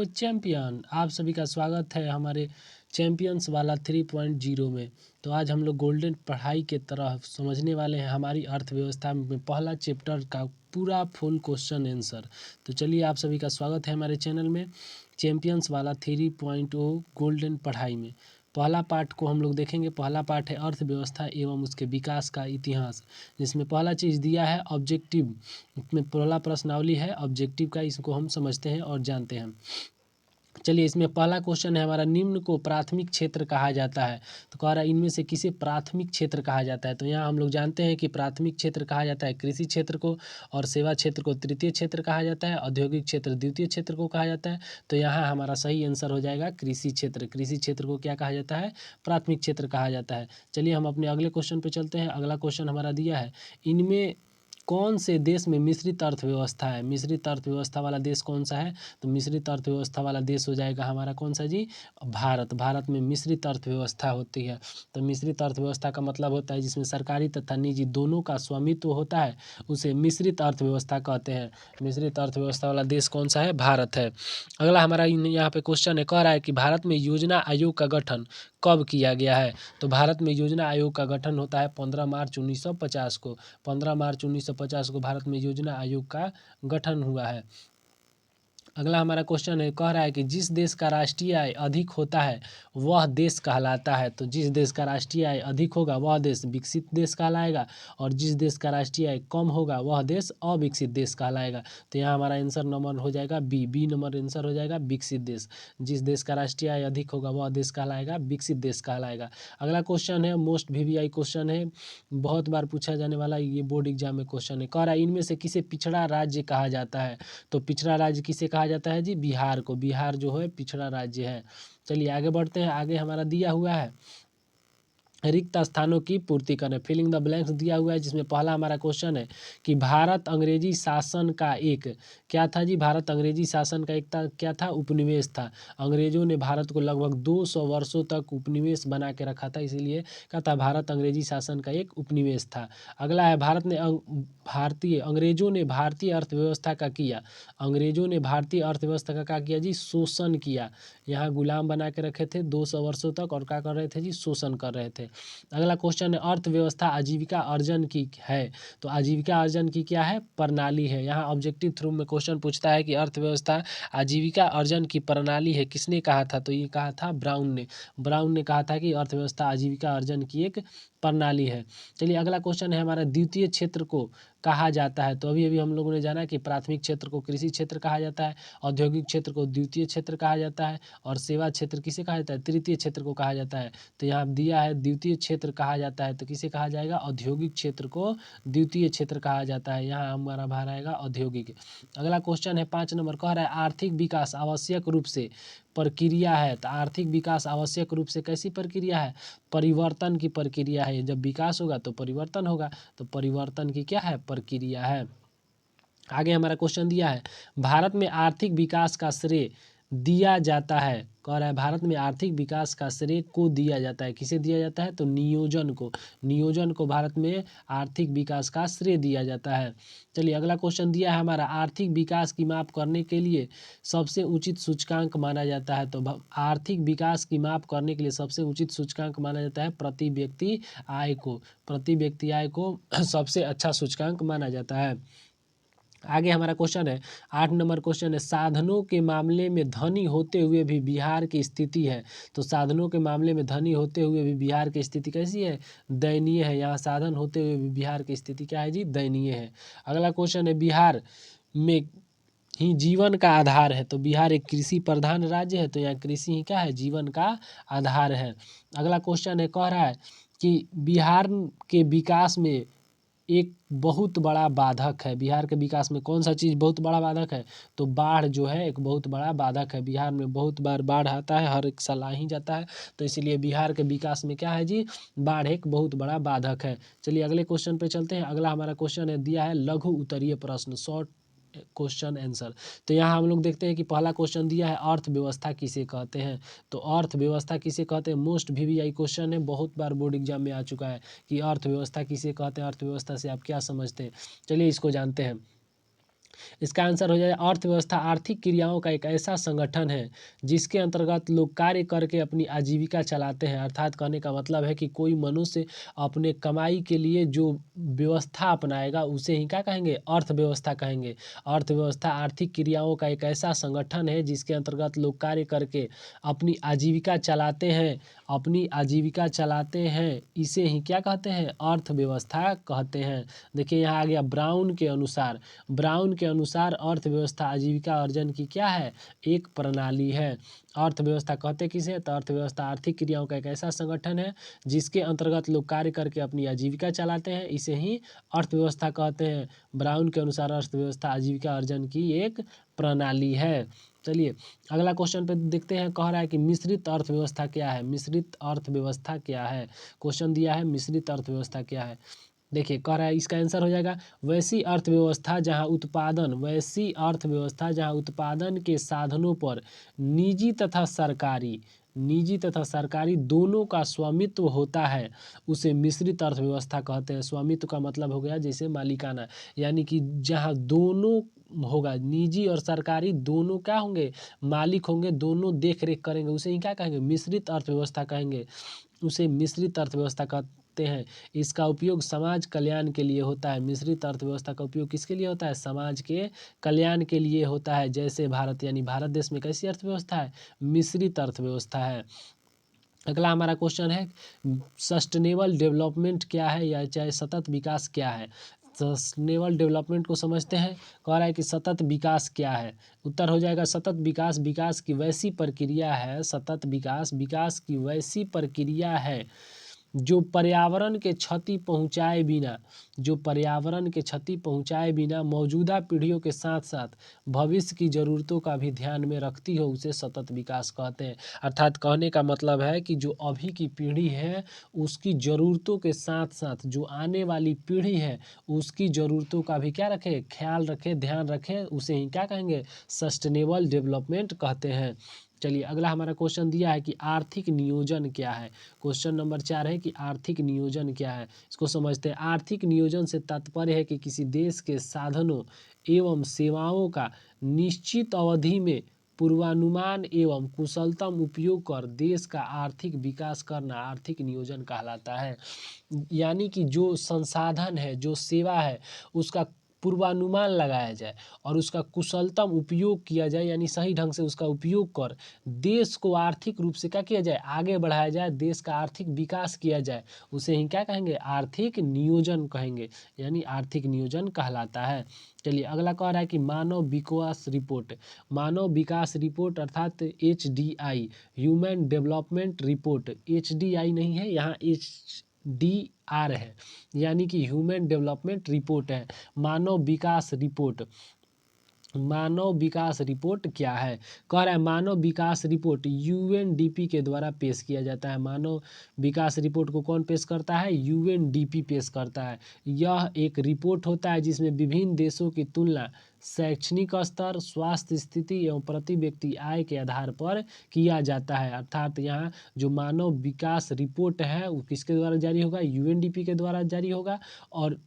Champion. आप सभी का स्वागत है हमारे चैम्पियंस वाला 3.0 में। तो आज हम लोग गोल्डन पढ़ाई के तरफ समझने वाले हैं हमारी अर्थव्यवस्था में पहला चैप्टर का पूरा फुल क्वेश्चन आंसर। तो चलिए, आप सभी का स्वागत है हमारे चैनल में चैम्पियंस वाला 3.0 गोल्डन पढ़ाई में। पहला पार्ट को हम लोग देखेंगे। पहला पार्ट है अर्थव्यवस्था एवं उसके विकास का इतिहास, जिसमें पहला चीज़ दिया है ऑब्जेक्टिव। में पहला प्रश्नावली है ऑब्जेक्टिव का, इसको हम समझते हैं और जानते हैं। चलिए, इसमें पहला क्वेश्चन है हमारा, निम्न को प्राथमिक क्षेत्र कहा जाता है। तो कह रहा है इनमें से किसे प्राथमिक क्षेत्र कहा जाता है। तो यहाँ हम लोग जानते हैं कि प्राथमिक क्षेत्र कहा जाता है कृषि क्षेत्र को, और सेवा क्षेत्र को तृतीय क्षेत्र कहा जाता है, औद्योगिक क्षेत्र द्वितीय क्षेत्र को कहा जाता है। तो यहाँ हमारा सही आंसर हो जाएगा कृषि क्षेत्र। कृषि क्षेत्र को क्या कहा जाता है? प्राथमिक क्षेत्र कहा जाता है। चलिए, हम अपने अगले क्वेश्चन पे चलते हैं। अगला क्वेश्चन हमारा दिया है, इनमें कौन से देश में मिश्रित अर्थव्यवस्था है। मिश्रित अर्थव्यवस्था वाला देश कौन सा है? तो मिश्रित अर्थव्यवस्था वाला देश हो जाएगा हमारा कौन सा जी? भारत। भारत में मिश्रित अर्थव्यवस्था होती है। तो मिश्रित अर्थव्यवस्था का मतलब होता है जिसमें सरकारी तथा निजी दोनों का स्वामित्व होता है, उसे मिश्रित अर्थव्यवस्था कहते हैं। मिश्रित अर्थव्यवस्था वाला देश कौन सा है? भारत है। अगला हमारा यहाँ पे क्वेश्चन है, कह रहा है कि भारत में योजना आयोग का गठन कब किया गया है। तो भारत में योजना आयोग का गठन होता है 15 मार्च 1950 को। 15 मार्च 1950 को भारत में योजना आयोग का गठन हुआ है। अगला हमारा क्वेश्चन है, कह रहा है कि जिस देश का राष्ट्रीय आय अधिक होता है वह देश कहलाता है। तो जिस देश का राष्ट्रीय आय अधिक होगा वह देश विकसित देश कहलाएगा, और जिस देश का राष्ट्रीय आय कम होगा वह देश अविकसित देश कहलाएगा। तो यहाँ हमारा आंसर नंबर हो जाएगा बी नंबर आंसर हो जाएगा विकसित देश। जिस देश का राष्ट्रीय आय अधिक होगा वह देश कहलाएगा विकसित देश कहलाएगा। अगला क्वेश्चन है, मोस्ट वीवीआई क्वेश्चन है, बहुत बार पूछा जाने वाला ये बोर्ड एग्जाम में क्वेश्चन है। कह रहा है इनमें से किसे पिछड़ा राज्य कहा जाता है। तो पिछड़ा राज्य किसे कहा जाता है जी? बिहार को। बिहार जो है पिछड़ा राज्य है। चलिए आगे बढ़ते हैं। आगे हमारा दिया हुआ है रिक्त स्थानों की पूर्ति करें, फिलिंग द ब्लैंक्स दिया हुआ है, जिसमें पहला हमारा क्वेश्चन है कि भारत अंग्रेजी शासन का एक क्या था जी? भारत अंग्रेजी शासन का एक क्या था? उपनिवेश था। अंग्रेजों ने भारत को लगभग 200 वर्षों तक उपनिवेश बना के रखा था, इसीलिए क्या था? भारत अंग्रेजी शासन का एक उपनिवेश था। अगला है, अंग्रेजों ने भारतीय अर्थव्यवस्था का किया। अंग्रेजों ने भारतीय अर्थव्यवस्था का क्या किया जी? शोषण किया। यहाँ गुलाम बना के रखे थे 200 वर्षों तक, और क्या कर रहे थे जी? शोषण कर रहे थे। अगला क्वेश्चन है, अर्थव्यवस्था आजीविका अर्जन की है। तो आजीविका अर्जन की क्या है? प्रणाली है। यहाँ ऑब्जेक्टिव थ्रू में क्वेश्चन पूछता है कि अर्थव्यवस्था आजीविका अर्जन की प्रणाली है, किसने कहा था? तो ये कहा था ब्राउन ने। ब्राउन ने कहा था कि अर्थव्यवस्था आजीविका अर्जन की एक प्रणाली है। चलिए, अगला क्वेश्चन है हमारा, द्वितीय क्षेत्र को कहा जाता है। तो अभी अभी हम लोगों ने जाना कि प्राथमिक क्षेत्र को कृषि क्षेत्र कहा जाता है, औद्योगिक क्षेत्र को द्वितीय क्षेत्र कहा जाता है, और सेवा क्षेत्र किसे कहा जाता है? तृतीय क्षेत्र को कहा जाता है। तो यहाँ दिया है द्वितीय क्षेत्र कहा जाता है, तो किसे कहा जाएगा? औद्योगिक क्षेत्र को द्वितीय क्षेत्र कहा जाता है। यहाँ हमारा भार आएगा औद्योगिक। अगला क्वेश्चन है 5 नंबर, कह रहा है आर्थिक विकास आवश्यक रूप से प्रक्रिया है। तो आर्थिक विकास आवश्यक रूप से कैसी प्रक्रिया है? परिवर्तन की प्रक्रिया है। जब विकास होगा तो परिवर्तन होगा, तो परिवर्तन की क्या है? प्रक्रिया है। आगे हमारा क्वेश्चन दिया है, भारत में आर्थिक विकास का श्रेय दिया जाता है। कह रहा है भारत में आर्थिक विकास का श्रेय को दिया जाता है, किसे दिया जाता है? तो नियोजन को। नियोजन को भारत में आर्थिक विकास का श्रेय दिया जाता है। चलिए, अगला क्वेश्चन दिया है हमारा, आर्थिक विकास की माप करने के लिए सबसे उचित सूचकांक माना जाता है। तो आर्थिक विकास की माप करने के लिए सबसे उचित सूचकांक माना जाता है प्रति व्यक्ति आय को। प्रति व्यक्ति आय को सबसे अच्छा सूचकांक माना जाता है। आगे हमारा क्वेश्चन है 8 नंबर क्वेश्चन है, साधनों के मामले में धनी होते हुए भी बिहार की स्थिति है। तो साधनों के मामले में धनी होते हुए भी बिहार की स्थिति कैसी है? दयनीय है। यहाँ साधन होते हुए भी बिहार की स्थिति क्या है जी? दयनीय है। अगला क्वेश्चन है, बिहार में ही जीवन का आधार है। तो बिहार एक कृषि प्रधान राज्य है, तो यहाँ कृषि ही क्या है? जीवन का आधार है। अगला क्वेश्चन है, कह रहा है कि बिहार के विकास में एक बहुत बड़ा बाधक है। बिहार के विकास में कौन सा चीज़ बहुत बड़ा बाधक है? तो बाढ़ जो है एक बहुत बड़ा बाधक है। बिहार में बहुत बार बाढ़ आता है, हर एक साल आ ही जाता है, तो इसीलिए बिहार के विकास में क्या है जी? बाढ़ एक बहुत बड़ा बाधक है। चलिए अगले क्वेश्चन पे चलते हैं। अगला हमारा क्वेश्चन है दिया है लघु उत्तरीय प्रश्न, शॉर्ट क्वेश्चन आंसर। तो यहाँ हम लोग देखते हैं कि पहला क्वेश्चन दिया है अर्थव्यवस्था किसे कहते हैं। तो अर्थव्यवस्था किसे कहते हैं? मोस्ट वीवीआई क्वेश्चन है, बहुत बार बोर्ड एग्जाम में आ चुका है कि अर्थव्यवस्था किसे कहते हैं, अर्थव्यवस्था से आप क्या समझते हैं। चलिए इसको जानते हैं। इसका आंसर हो जाएगा अर्थव्यवस्था आर्थिक क्रियाओं का एक ऐसा संगठन है जिसके अंतर्गत लोग कार्य करके अपनी आजीविका चलाते हैं। अर्थात कहने का मतलब है कि कोई मनुष्य अपने कमाई के लिए जो व्यवस्था अपनाएगा उसे ही क्या कहेंगे, अर्थव्यवस्था कहेंगे। अर्थव्यवस्था आर्थिक क्रियाओं का एक ऐसा संगठन है जिसके अंतर्गत लोग कार्य करके अपनी आजीविका चलाते हैं, अपनी आजीविका चलाते हैं, इसे ही क्या कहते हैं, अर्थव्यवस्था कहते हैं। देखिए यहाँ आ गया ब्राउन के अनुसार अर्थव्यवस्था आजीविका अर्जन की क्या है, एक प्रणाली है। अर्थव्यवस्था कहते किसे, तो अर्थव्यवस्था आर्थिक क्रियाओं का एक ऐसा संगठन है जिसके अंतर्गत लोग कार्य करके अपनी आजीविका चलाते हैं, इसे ही अर्थव्यवस्था कहते हैं। ब्राउन के अनुसार अर्थव्यवस्था आजीविका अर्जन की एक प्रणाली है। चलिए अगला क्वेश्चन पे देखते हैं। कह रहा है कि मिश्रित अर्थव्यवस्था क्या है, मिश्रित अर्थव्यवस्था क्या है। क्वेश्चन दिया है मिश्रित अर्थव्यवस्था क्या है। देखिए कह रहा है इसका आंसर हो जाएगा वैसी अर्थव्यवस्था जहां उत्पादन के साधनों पर निजी तथा सरकारी दोनों का स्वामित्व होता है, उसे मिश्रित अर्थव्यवस्था कहते हैं। स्वामित्व का मतलब हो गया जैसे मालिकाना, यानी कि जहां दोनों होगा, निजी और सरकारी दोनों क्या होंगे, मालिक होंगे, दोनों देख रेख करेंगे, उसे ही क्या कहेंगे, मिश्रित अर्थव्यवस्था कहेंगे, उसे मिश्रित अर्थव्यवस्था कहते हैं। इसका उपयोग समाज कल्याण के लिए होता है। मिश्रित अर्थव्यवस्था का उपयोग किसके लिए होता है, समाज के कल्याण के लिए होता है। जैसे भारत, यानी भारत देश में कैसी अर्थव्यवस्था है, मिश्रित अर्थव्यवस्था है। अगला हमारा क्वेश्चन है सस्टेनेबल डेवलपमेंट क्या है, या चाहे सतत विकास क्या है। सस्टेनेबल डेवलपमेंट को समझते हैं। कह रहा है कि सतत विकास क्या है। उत्तर हो जाएगा सतत विकास विकास की वैसी प्रक्रिया है, सतत विकास विकास की वैसी प्रक्रिया है जो पर्यावरण के क्षति पहुँचाए बिना मौजूदा पीढ़ियों के साथ साथ भविष्य की ज़रूरतों का भी ध्यान में रखती हो, उसे सतत विकास कहते हैं। अर्थात कहने का मतलब है कि जो अभी की पीढ़ी है उसकी ज़रूरतों के साथ साथ जो आने वाली पीढ़ी है उसकी ज़रूरतों का भी क्या रखे, ख्याल रखे, ध्यान रखे, उसे ही क्या कहेंगे, सस्टेनेबल डेवलपमेंट कहते हैं। चलिए अगला हमारा क्वेश्चन दिया है कि आर्थिक नियोजन क्या है। क्वेश्चन नंबर 4 है कि आर्थिक नियोजन क्या है। इसको समझते हैं। आर्थिक नियोजन से तात्पर्य है कि किसी देश के साधनों एवं सेवाओं का निश्चित अवधि में पूर्वानुमान एवं कुशलतम उपयोग कर देश का आर्थिक विकास करना आर्थिक नियोजन कहलाता है। यानी कि जो संसाधन है, जो सेवा है, उसका पूर्वानुमान लगाया जाए और उसका कुशलतम उपयोग किया जाए, यानी सही ढंग से उसका उपयोग कर देश को आर्थिक रूप से क्या किया जाए, आगे बढ़ाया जाए, देश का आर्थिक विकास किया जाए, उसे ही क्या कहेंगे, आर्थिक नियोजन कहेंगे, यानी आर्थिक नियोजन कहलाता है। चलिए अगला कह रहा है कि मानव विकास रिपोर्ट अर्थात HDI, human development report, HDI नहीं है यहाँ, HDR है, यानी कि ह्यूमन डेवलपमेंट रिपोर्ट है। मानव विकास रिपोर्ट क्या है। कह रहा है मानव विकास रिपोर्ट UNDP के द्वारा पेश किया जाता है। मानव विकास रिपोर्ट को कौन पेश करता है, UNDP पेश करता है। यह एक रिपोर्ट होता है जिसमें विभिन्न देशों की तुलना शैक्षणिक स्तर, स्वास्थ्य स्थिति एवं प्रति व्यक्ति आय के आधार पर किया जाता है। अर्थात यहाँ जो मानव विकास रिपोर्ट है वो किसके द्वारा जारी होगा, UNDP के द्वारा जारी होगा। और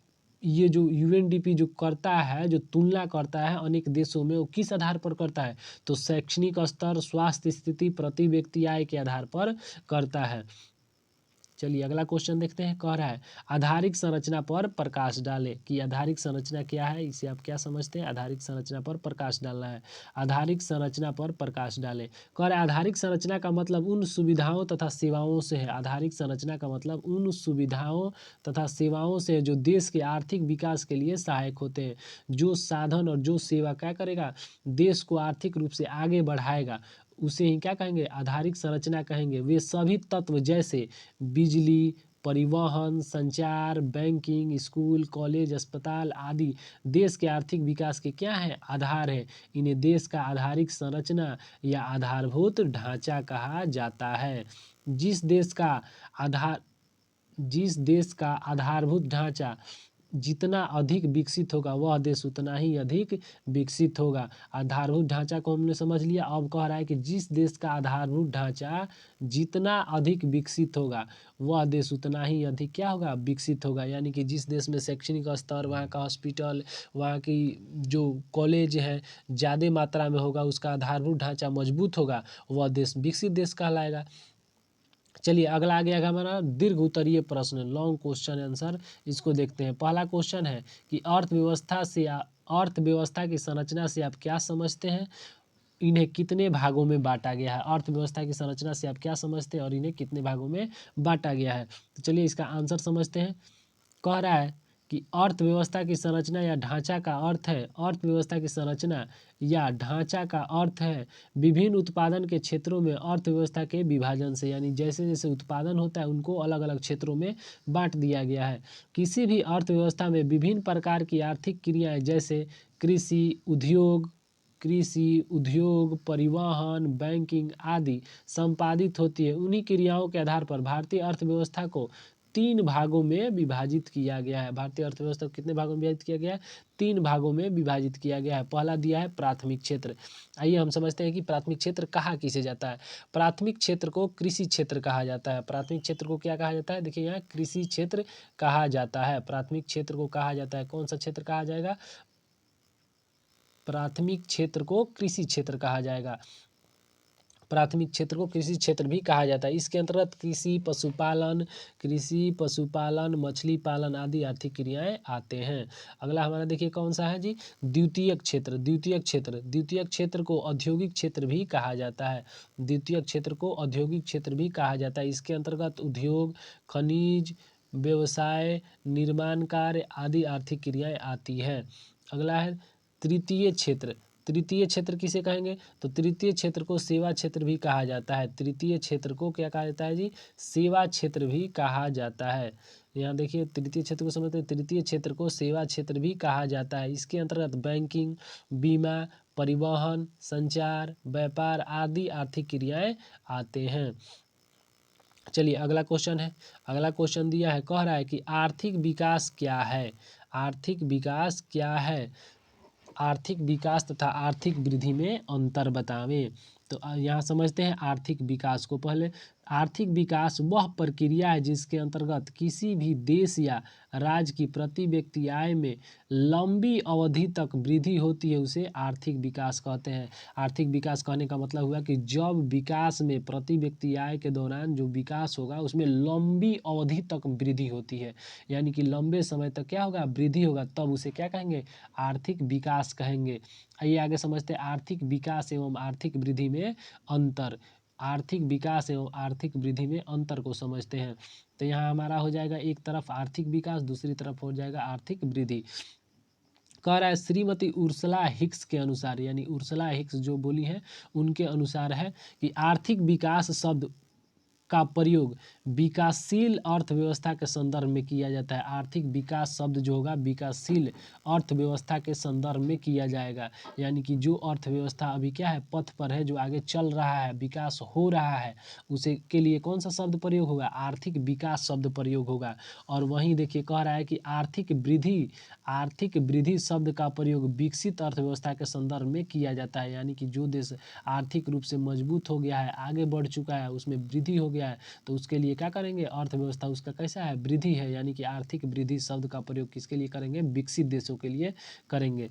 ये जो UNDP जो करता है, जो तुलना करता है अनेक देशों में, वो किस आधार पर करता है, तो शैक्षणिक स्तर, स्वास्थ्य स्थिति, प्रति व्यक्ति आय के आधार पर करता है। चलिए अगला क्वेश्चन देखते हैं। कह रहा है आधारिक संरचना पर प्रकाश डालें, कि आधारिक संरचना क्या है, इसे आप क्या समझते हैं, आधारिक संरचना पर प्रकाश डालना है। आधारिक संरचना पर प्रकाश डालें। कह रहा है आधारिक संरचना का मतलब उन सुविधाओं तथा सेवाओं से है। आधारिक संरचना का मतलब उन सुविधाओं तथा सेवाओं से जो देश के आर्थिक विकास के लिए सहायक होते हैं। जो साधन और जो सेवा क्या करेगा, देश को आर्थिक रूप से आगे बढ़ाएगा, उसे ही क्या कहेंगे, आधारिक संरचना कहेंगे। वे सभी तत्व जैसे बिजली, परिवहन, संचार, बैंकिंग, स्कूल, कॉलेज, अस्पताल आदि देश के आर्थिक विकास के क्या हैं, आधार है। इन्हें देश का आधारिक संरचना या आधारभूत ढांचा कहा जाता है। जिस देश का आधारभूत ढांचा जितना अधिक विकसित होगा वह देश उतना ही अधिक विकसित होगा। आधारभूत ढांचा को हमने समझ लिया। अब कह रहा है कि जिस देश का आधारभूत ढांचा जितना अधिक विकसित होगा वह देश उतना ही अधिक क्या होगा, विकसित होगा। यानी कि जिस देश में शैक्षणिक स्तर, वहाँ का हॉस्पिटल, वहाँ की जो कॉलेज है ज़्यादा मात्रा में होगा, उसका आधारभूत ढांचा मजबूत होगा, वह देश विकसित देश कहलाएगा। चलिए अगला आ गया हमारा दीर्घ उत्तरीय प्रश्न, लॉन्ग क्वेश्चन आंसर। इसको देखते हैं। पहला क्वेश्चन है कि अर्थव्यवस्था की संरचना से आप क्या समझते हैं, इन्हें कितने भागों में बांटा गया है। अर्थव्यवस्था की संरचना से आप क्या समझते हैं और इन्हें कितने भागों में बांटा गया है। तो चलिए इसका आंसर समझते हैं। कह रहा है कि अर्थव्यवस्था की संरचना या ढांचा का अर्थ है, अर्थव्यवस्था की संरचना या ढांचा का अर्थ है विभिन्न उत्पादन के क्षेत्रों में अर्थव्यवस्था के विभाजन से। यानी जैसे जैसे उत्पादन होता है उनको अलग अलग क्षेत्रों में बांट दिया गया है। किसी भी अर्थव्यवस्था में विभिन्न प्रकार की आर्थिक क्रियाएं जैसे कृषि उद्योग, परिवहन, बैंकिंग आदि संपादित होती है। उन्हीं क्रियाओं के आधार पर भारतीय अर्थव्यवस्था को 3 भागों में विभाजित किया गया है। भारतीय अर्थव्यवस्था को कितने भागों में विभाजित किया गया है, 3 भागों में विभाजित किया गया है। पहला दिया है प्राथमिक क्षेत्र। आइए हम समझते हैं कि प्राथमिक क्षेत्र कहा किसे जाता है। प्राथमिक क्षेत्र को कृषि क्षेत्र कहा जाता है। प्राथमिक क्षेत्र को क्या कहा जाता है, देखिए यहाँ कृषि क्षेत्र कहा जाता है। प्राथमिक क्षेत्र को कहा जाता है, कौन सा क्षेत्र कहा जाएगा, प्राथमिक क्षेत्र को कृषि क्षेत्र कहा जाएगा। प्राथमिक क्षेत्र को कृषि क्षेत्र भी कहा जाता है। इसके अंतर्गत कृषि पशुपालन, मछली पालन आदि आर्थिक क्रियाएं आते हैं। अगला हमारा देखिए कौन सा है जी, द्वितीयक क्षेत्र। द्वितीयक क्षेत्र को औद्योगिक क्षेत्र भी कहा जाता है। द्वितीयक क्षेत्र को औद्योगिक क्षेत्र भी कहा जाता है। इसके अंतर्गत उद्योग, खनिज, व्यवसाय, निर्माण कार्य आदि आर्थिक क्रियाएं आती है। अगला है तृतीय क्षेत्र। तृतीय क्षेत्र किसे कहेंगे, तो तृतीय क्षेत्र को सेवा क्षेत्र भी कहा जाता है। तृतीय क्षेत्र को क्या कहा जाता है जी, सेवा क्षेत्र भी कहा जाता है। यहाँ देखिए तृतीय क्षेत्र को समझते हैं, तृतीय क्षेत्र को सेवा क्षेत्र भी कहा जाता है। इसके अंतर्गत बैंकिंग, बीमा, परिवहन, संचार, व्यापार आदि आर्थिक क्रियाएं आते हैं। चलिए अगला क्वेश्चन है। अगला क्वेश्चन दिया है, कह रहा है कि आर्थिक विकास क्या है। आर्थिक विकास क्या है, आर्थिक विकास तथा आर्थिक वृद्धि में अंतर बतावें। तो यहाँ समझते हैं आर्थिक विकास को। पहले आर्थिक विकास वह प्रक्रिया है जिसके अंतर्गत किसी भी देश या राज्य की प्रति व्यक्ति आय में लंबी अवधि तक वृद्धि होती है, उसे आर्थिक विकास कहते हैं। आर्थिक विकास कहने का मतलब हुआ कि जब विकास में प्रति व्यक्ति आय के दौरान जो विकास होगा उसमें लंबी अवधि तक वृद्धि होती है, यानी कि लंबे समय तक क्या होगा, वृद्धि होगा, तब उसे क्या कहेंगे, आर्थिक विकास कहेंगे। आइए आगे समझते हैं आर्थिक विकास एवं आर्थिक वृद्धि में अंतर। आर्थिक विकास एवं आर्थिक वृद्धि में अंतर को समझते हैं। तो यहाँ हमारा हो जाएगा एक तरफ आर्थिक विकास, दूसरी तरफ हो जाएगा आर्थिक वृद्धि। कह रहा है श्रीमती उर्सला हिक्स के अनुसार, यानी उर्सला हिक्स जो बोली है उनके अनुसार है कि आर्थिक विकास शब्द का प्रयोग विकासशील अर्थव्यवस्था के संदर्भ में किया जाता है। आर्थिक विकास शब्द जो होगा विकासशील अर्थव्यवस्था के संदर्भ में किया जाएगा, यानी कि जो अर्थव्यवस्था अभी क्या है, पथ पर है, जो आगे चल रहा है, विकास हो रहा है, उसे के लिए कौन सा शब्द प्रयोग होगा, आर्थिक विकास शब्द प्रयोग होगा। और वहीं देखिए कह रहा है कि आर्थिक वृद्धि शब्द का प्रयोग विकसित अर्थव्यवस्था के संदर्भ में किया जाता है, यानी कि जो देश आर्थिक रूप से मजबूत हो गया है, आगे बढ़ चुका है, उसमें वृद्धि हो गया है, तो उसके लिए क्या करेंगे, अर्थव्यवस्था उसका कैसा है, वृद्धि है, यानी कि आर्थिक वृद्धि शब्द का प्रयोग किसके लिए करेंगे, विकसित देशों के लिए करेंगे।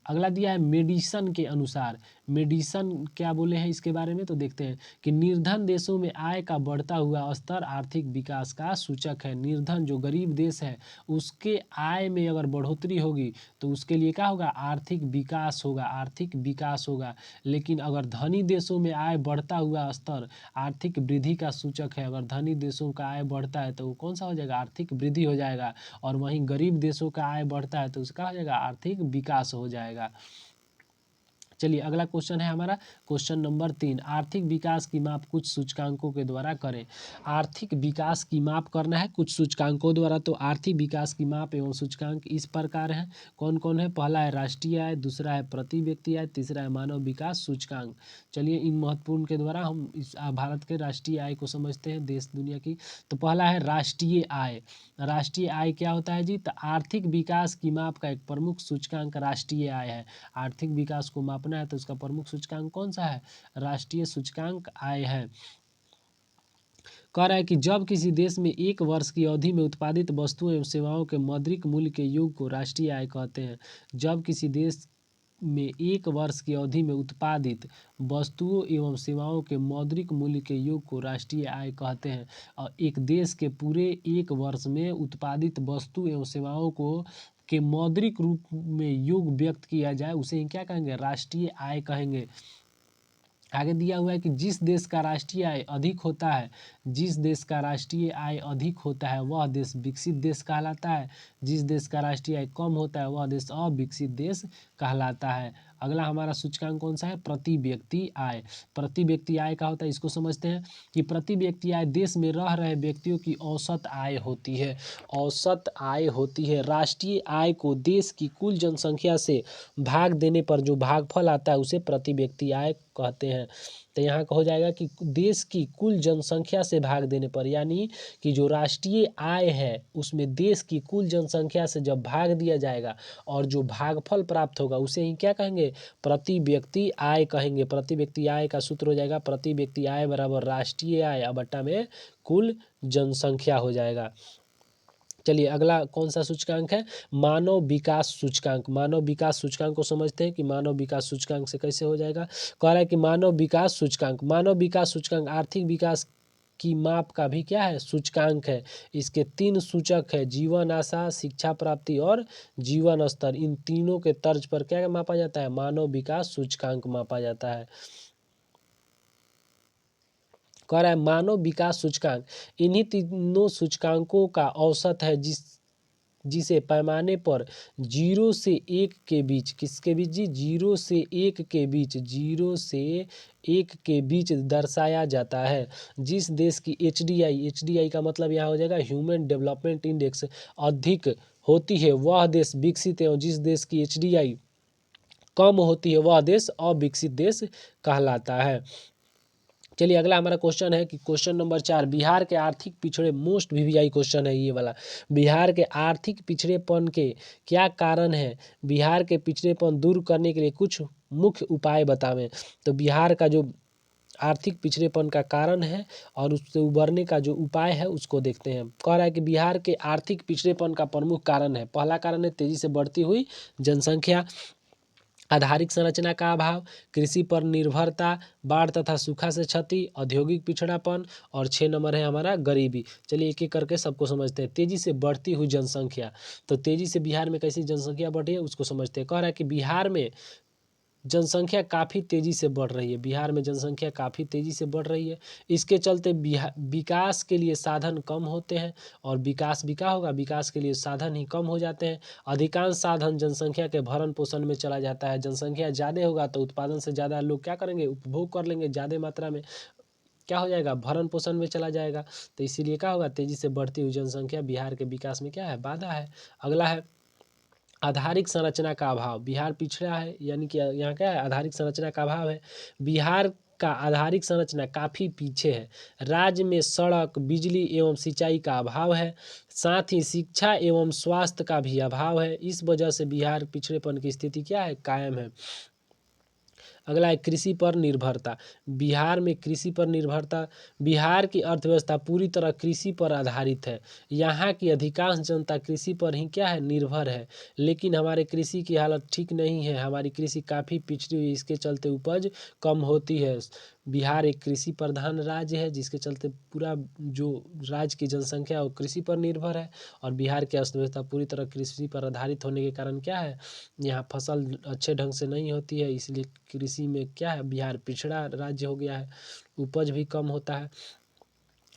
अगला दिया है मेडिसन के अनुसार। मेडिसन क्या बोले हैं इसके बारे में, तो देखते हैं कि निर्धन देशों में आय का बढ़ता हुआ स्तर आर्थिक विकास का सूचक है। निर्धन जो गरीब देश है उसके आय में अगर बढ़ोतरी होगी तो उसके लिए क्या होगा, आर्थिक विकास होगा, आर्थिक विकास होगा। लेकिन अगर धनी देशों में आय बढ़ता हुआ स्तर आर्थिक वृद्धि का सूचक है। अगर धनी देशों का आय बढ़ता है तो वो कौन सा हो जाएगा, आर्थिक वृद्धि हो जाएगा। और वहीं गरीब देशों का आय बढ़ता है तो उसका हो जाएगा, आर्थिक विकास हो जाएगा। चलिए अगला क्वेश्चन है हमारा क्वेश्चन नंबर 3, आर्थिक विकास की माप कुछ सूचकांकों के द्वारा करें। आर्थिक विकास की माप करना है कुछ सूचकांकों द्वारा। तो आर्थिक विकास की माप एवं सूचकांक इस प्रकार हैं, कौन कौन है? पहला है राष्ट्रीय आय, दूसरा है प्रति व्यक्ति आय, तीसरा है मानव विकास सूचकांक। चलिए इन महत्वपूर्ण के द्वारा हम इस भारत के राष्ट्रीय आय को समझते हैं, देश दुनिया की। तो पहला है राष्ट्रीय आय। राष्ट्रीय आय क्या होता है जी? तो आर्थिक विकास की माप का एक प्रमुख सूचकांक राष्ट्रीय आय है। आर्थिक विकास को मापना है तो उसका प्रमुख सूचकांक कौन सा है? राष्ट्रीय सूचकांक आय है। कह रहा है कि जब किसी देश में एक वर्ष की अवधि में उत्पादित वस्तुओं एवं सेवाओं के मौद्रिक मूल्य के योग को राष्ट्रीय आय कहते हैं। जब किसी देश में एक वर्ष की अवधि में उत्पादित वस्तुओं एवं सेवाओं के मौद्रिक मूल्य के योग को राष्ट्रीय आय कहते हैं। और एक देश के पूरे एक वर्ष में उत्पादित वस्तु एवं सेवाओं को के मौद्रिक रूप में योग व्यक्त किया जाए उसे क्या कहेंगे? राष्ट्रीय आय कहेंगे। आगे दिया हुआ है कि जिस देश का राष्ट्रीय आय अधिक होता है, जिस देश का राष्ट्रीय आय अधिक होता है वह देश विकसित देश कहलाता है। जिस देश का राष्ट्रीय आय कम होता है वह देश अविकसित देश कहलाता है। अगला हमारा सूचकांक कौन सा है? प्रति व्यक्ति आय। प्रति व्यक्ति आय का होता है, इसको समझते हैं कि प्रति व्यक्ति आय देश में रह रहे व्यक्तियों की औसत आय होती है। औसत आय होती है। राष्ट्रीय आय को देश की कुल जनसंख्या से भाग देने पर जो भागफल आता है उसे प्रति व्यक्ति आय कहते हैं। तो यहाँ का हो जाएगा कि देश की कुल जनसंख्या से भाग देने पर, यानी कि जो राष्ट्रीय आय है उसमें देश की कुल जनसंख्या से जब भाग दिया जाएगा और जो भागफल प्राप्त होगा उसे ही क्या कहेंगे? प्रति व्यक्ति आय कहेंगे। प्रति व्यक्ति आय का सूत्र हो जाएगा प्रति व्यक्ति आय बराबर राष्ट्रीय आय बट्टा में कुल जनसंख्या हो जाएगा। चलिए अगला कौन सा सूचकांक है? मानव विकास सूचकांक। मानव विकास सूचकांक को समझते हैं कि मानव विकास सूचकांक से कैसे हो जाएगा। कह रहा है कि मानव विकास सूचकांक, मानव विकास सूचकांक आर्थिक विकास की माप का भी क्या है? सूचकांक है। इसके 3 सूचक है, जीवन आशा, शिक्षा प्राप्ति और जीवन स्तर। इन तीनों के तर्ज पर क्या मापा जाता है? मानव विकास सूचकांक मापा जाता है। कह रहा है मानव विकास सूचकांक इन्हीं तीनों सूचकांकों का औसत है जिसे पैमाने पर 0 से 1 के बीच, किसके बीच जी? 0 से 1 के बीच, 0 से 1 के बीच दर्शाया जाता है। जिस देश की एचडीआई का मतलब यहाँ हो जाएगा ह्यूमन डेवलपमेंट इंडेक्स अधिक होती है वह देश विकसित है, और जिस देश की एचडीआई कम होती है वह देश अविकसित देश कहलाता है। चलिए अगला हमारा क्वेश्चन है कि क्वेश्चन नंबर 4, बिहार के आर्थिक पिछड़े, मोस्ट वीवीआई क्वेश्चन है ये वाला। बिहार के आर्थिक पिछड़ेपन के क्या कारण है? बिहार के पिछड़ेपन दूर करने के लिए कुछ मुख्य उपाय बतावें। तो बिहार का जो आर्थिक पिछड़ेपन का कारण है और उससे उबरने का जो उपाय है उसको देखते हैं। कह रहा है कि बिहार के आर्थिक पिछड़ेपन का प्रमुख कारण है, पहला कारण है तेजी से बढ़ती हुई जनसंख्या, आधारिक संरचना का अभाव, कृषि पर निर्भरता, बाढ़ तथा सूखा से क्षति, औद्योगिक पिछड़ापन, और 6 नंबर है हमारा गरीबी। चलिए एक एक करके सबको समझते हैं। तेजी से बढ़ती हुई जनसंख्या, तो तेजी से बिहार में कैसी जनसंख्या बढ़ी है उसको समझते हैं। कह रहा है कि बिहार में जनसंख्या काफ़ी तेज़ी से बढ़ रही है। बिहार में जनसंख्या काफ़ी तेज़ी से बढ़ रही है। इसके चलते विकास के लिए साधन कम होते हैं, और विकास भी क्या होगा? विकास के लिए साधन ही कम हो जाते हैं। अधिकांश साधन जनसंख्या के भरण पोषण में चला जाता है। जनसंख्या ज़्यादा होगा तो उत्पादन से ज़्यादा लोग क्या करेंगे? उपभोग कर लेंगे ज़्यादा मात्रा में, क्या हो जाएगा? भरण पोषण में चला जाएगा। तो इसीलिए क्या होगा? तेज़ी से बढ़ती हुई जनसंख्या बिहार के विकास में क्या है? बाधा है। अगला है आधारिक संरचना का अभाव। बिहार पिछड़ा है, यानी कि यहाँ क्या है? आधारिक संरचना का अभाव है। बिहार का आधारिक संरचना काफ़ी पीछे है। राज्य में सड़क, बिजली एवं सिंचाई का अभाव है। साथ ही शिक्षा एवं स्वास्थ्य का भी अभाव है। इस वजह से बिहार पिछड़ेपन की स्थिति क्या है? कायम है। अगला है कृषि पर निर्भरता। बिहार में कृषि पर निर्भरता, बिहार की अर्थव्यवस्था पूरी तरह कृषि पर आधारित है। यहाँ की अधिकांश जनता कृषि पर ही क्या है? निर्भर है। लेकिन हमारे कृषि की हालत ठीक नहीं है, हमारी कृषि काफ़ी पिछड़ी हुई, इसके चलते उपज कम होती है। बिहार एक कृषि प्रधान राज्य है, जिसके चलते पूरा जो राज्य की जनसंख्या है वो कृषि पर निर्भर है, और बिहार की अर्थव्यवस्था पूरी तरह कृषि पर आधारित होने के कारण क्या है? यहाँ फसल अच्छे ढंग से नहीं होती है, इसलिए कृषि में क्या है? बिहार पिछड़ा राज्य हो गया है, उपज भी कम होता है।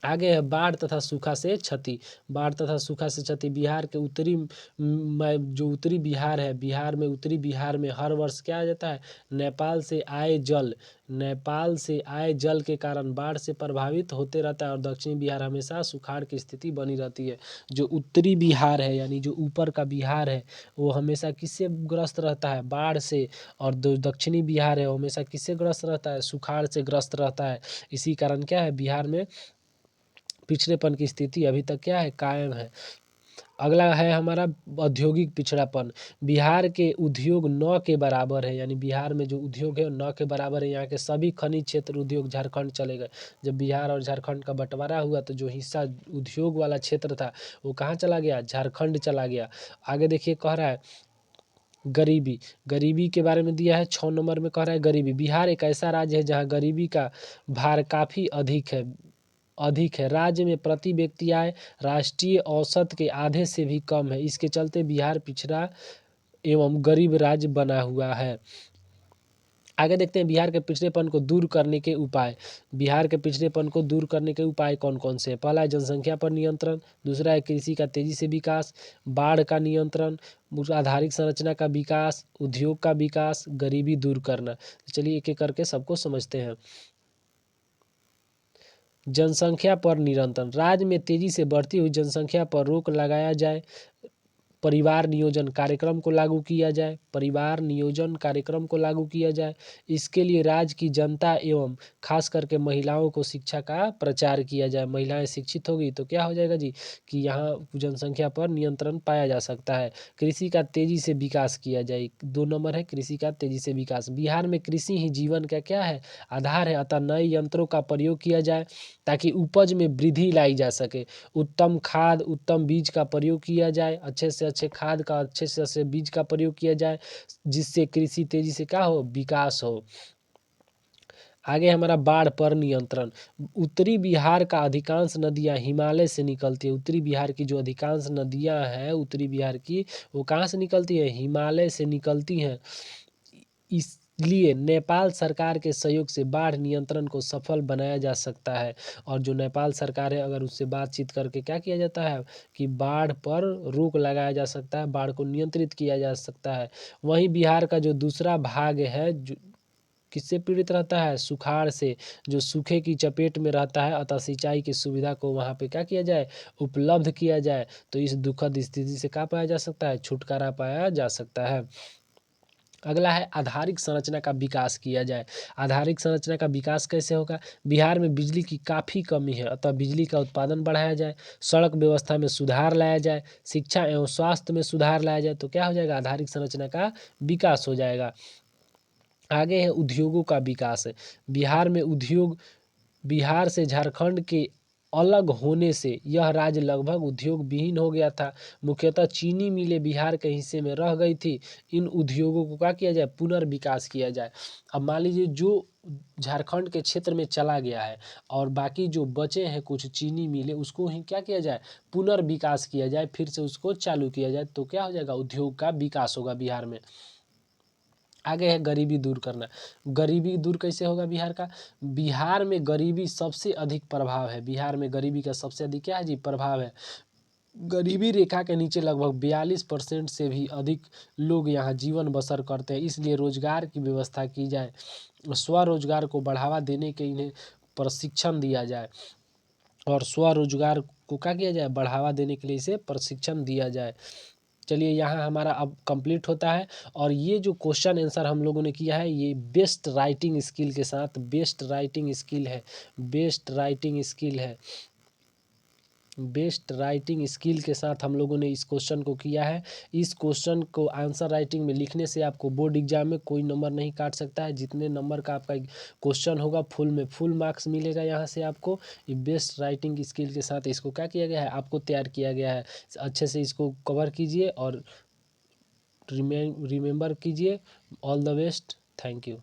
आगे है बाढ़ तथा सूखा से क्षति। बाढ़ तथा सूखा से क्षति बिहार के उत्तरी जो उत्तरी बिहार है, बिहार में उत्तरी बिहार में हर वर्ष क्या आ जाता है, नेपाल से आए जल के कारण बाढ़ से प्रभावित होते रहता है और दक्षिणी बिहार हमेशा सुखाड़ की स्थिति बनी रहती है। जो उत्तरी बिहार है यानी जो ऊपर का बिहार है वो हमेशा किससे ग्रस्त रहता है, बाढ़ से। और जो दक्षिणी बिहार है वो हमेशा किससे ग्रस्त रहता है, सुखाड़ से ग्रस्त रहता है। इसी कारण क्या है, बिहार में पिछड़ेपन की स्थिति अभी तक क्या है, कायम है। अगला है हमारा औद्योगिक पिछड़ापन। बिहार के उद्योग 9 के बराबर है, यानी बिहार में जो उद्योग है 9 के बराबर है। यहाँ के सभी खनिज क्षेत्र उद्योग झारखंड चले गए। जब बिहार और झारखंड का बंटवारा हुआ तो जो हिस्सा उद्योग वाला क्षेत्र था वो कहाँ चला गया, झारखंड चला गया। आगे देखिए कह रहा है गरीबी के बारे में दिया है 6 नंबर में। कह रहा है गरीबी, बिहार एक ऐसा राज्य है जहाँ गरीबी का भार काफ़ी अधिक है। राज्य में प्रति व्यक्ति आय राष्ट्रीय औसत के आधे से भी कम है। इसके चलते बिहार पिछड़ा एवं गरीब राज्य बना हुआ है। आगे देखते हैं बिहार के पिछड़ेपन को दूर करने के उपाय। बिहार के पिछड़ेपन को दूर करने के उपाय कौन कौन से हैं? पहला है जनसंख्या पर नियंत्रण, दूसरा है कृषि का तेजी से विकास, बाढ़ का नियंत्रण, आधारिक संरचना का विकास, उद्योग का विकास, गरीबी दूर करना। चलिए एक एक करके सबको समझते हैं। जनसंख्या पर नियंत्रण, राज्य में तेजी से बढ़ती हुई जनसंख्या पर रोक लगाया जाए। परिवार नियोजन कार्यक्रम को लागू किया जाए। परिवार नियोजन कार्यक्रम को लागू किया जाए। इसके लिए राज्य की जनता एवं खास करके महिलाओं को शिक्षा का प्रचार किया जाए। महिलाएं शिक्षित होगी तो क्या हो जाएगा जी, कि यहाँ जनसंख्या पर नियंत्रण पाया जा सकता है। कृषि का तेजी से विकास किया जाए। 2 नंबर है कृषि का तेजी से विकास। बिहार में कृषि ही जीवन का क्या है, आधार है। अतः नए यंत्रों का प्रयोग किया जाए ताकि उपज में वृद्धि लाई जा सके। उत्तम खाद उत्तम बीज का प्रयोग किया जाए। अच्छे से अच्छे खाद का अच्छे से अच्छे बीज का प्रयोग किया जाए जिससे कृषि तेजी से क्या हो, विकास हो। आगे हमारा बाढ़ पर नियंत्रण। उत्तरी बिहार का अधिकांश नदियां हिमालय से निकलती है। उत्तरी बिहार की जो अधिकांश नदियां हैं उत्तरी बिहार की, वो कहाँ से निकलती है, हिमालय से निकलती हैं। इसलिए नेपाल सरकार के सहयोग से बाढ़ नियंत्रण को सफल बनाया जा सकता है। और जो नेपाल सरकार है अगर उससे बातचीत करके क्या किया जाता है कि बाढ़ पर रोक लगाया जा सकता है, बाढ़ को नियंत्रित किया जा सकता है। वहीं बिहार का जो दूसरा भाग है जो किससे पीड़ित रहता है, सुखाड़ से, जो सूखे की चपेट में रहता है। अतः सिंचाई की सुविधा को वहाँ पे क्या किया जाए, उपलब्ध किया जाए। तो इस दुखद स्थिति से क्या पाया जा सकता है, छुटकारा पाया जा सकता है। अगला है आधारिक संरचना का विकास किया जाए। आधारिक संरचना का विकास कैसे होगा, बिहार में बिजली की काफ़ी कमी है अतः बिजली का उत्पादन बढ़ाया जाए। सड़क व्यवस्था में सुधार लाया जाए। शिक्षा एवं स्वास्थ्य में सुधार लाया जाए तो क्या हो जाएगा, आधारिक संरचना का विकास हो जाएगा। आगे है उद्योगों का विकास है। बिहार में उद्योग, बिहार से झारखंड के अलग होने से यह राज्य लगभग उद्योग विहीन हो गया था। मुख्यतः चीनी मिलें बिहार के हिस्से में रह गई थी। इन उद्योगों को क्या किया जाए, पुनर्विकास किया जाए। अब मान लीजिए जो झारखंड के क्षेत्र में चला गया है और बाकी जो बचे हैं कुछ चीनी मिलें, उसको ही क्या किया जाए, पुनर्विकास किया जाए, फिर से उसको चालू किया जाए तो क्या हो जाएगा, उद्योग का विकास होगा बिहार में। आगे है गरीबी दूर करना। गरीबी दूर कैसे होगा बिहार का, बिहार में गरीबी सबसे अधिक प्रभाव है। बिहार में गरीबी का सबसे अधिक क्या है जी, प्रभाव है। गरीबी रेखा के नीचे लगभग 42% से भी अधिक लोग यहाँ जीवन बसर करते हैं। इसलिए रोजगार की व्यवस्था की जाए, स्वरोजगार को बढ़ावा देने के इन्हें प्रशिक्षण दिया जाए और स्वरोजगार को क्या किया जाए, बढ़ावा देने के लिए इसे प्रशिक्षण दिया जाए। चलिए यहाँ हमारा अब कंप्लीट होता है। और ये जो क्वेश्चन आंसर हम लोगों ने किया है ये बेस्ट राइटिंग स्किल के साथ, बेस्ट राइटिंग स्किल है, बेस्ट राइटिंग स्किल है, बेस्ट राइटिंग स्किल के साथ हम लोगों ने इस क्वेश्चन को किया है। इस क्वेश्चन को आंसर राइटिंग में लिखने से आपको बोर्ड एग्जाम में कोई नंबर नहीं काट सकता है। जितने नंबर का आपका क्वेश्चन होगा फुल में फुल मार्क्स मिलेगा यहाँ से आपको। ये बेस्ट राइटिंग स्किल के साथ इसको क्या किया गया है, आपको तैयार किया गया है। अच्छे से इसको कवर कीजिए और रिमेंबर कीजिए। All the best, thank you.